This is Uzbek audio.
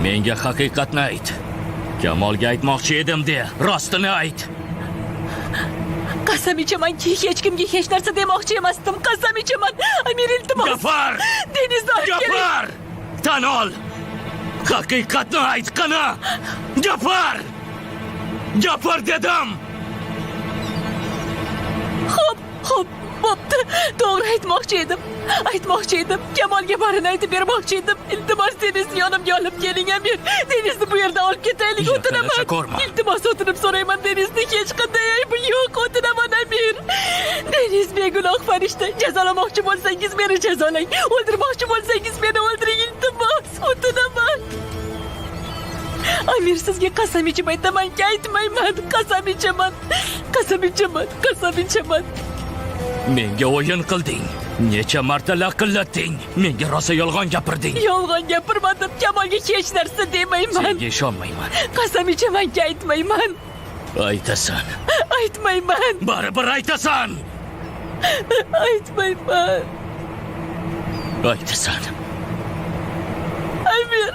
Menga haqiqatni ayt. Kamolga aytmoqchi edim-de, rostini ayt. Qasam ichamanki, hech kimga hech narsa demoqchi emasdim. Qasam ichaman. Amir, iltimos. Gafar! Denizni olib keling. Gafar! Tan ol! Haqiqatni ayt, qani! Gafar! Gafar dedim! Xo'p, bo'pti. To'g'ri aytmoqchi edim. Kamolga barini aytib bermoqchi edim. Iltimos, Denizni yonimga olib keling, Amir. Denizni bu yerdan olib ketaylik, o'tinaman. Yaqinlasha ko'rma. Iltimos, o'tinib so'rayman, Denizni hech qanday aybi yo'q, o'tinaman, Amir. Deniz begunoh farishta. Jazolamoqchi bo'lsangiz meni jazolang. O'ldirmoqchi bo'lsangiz meni o'ldiring, iltimos, o'tinaman. Amir, sizga qasam ichib aytamanki, aytmayman. Qasam ichaman. Menga o'yin qilding. Necha marta laqillatding. Menga rosa yolg'on gapirding. Yolg'on gapirmadim. Kamolga hech narsa demayman. Senga ishonmayman. Qasam ichamanki, aytmayman. Aytasan. Aytmayman. Baribir aytasan. Aytmayman. Aytasan. Amir,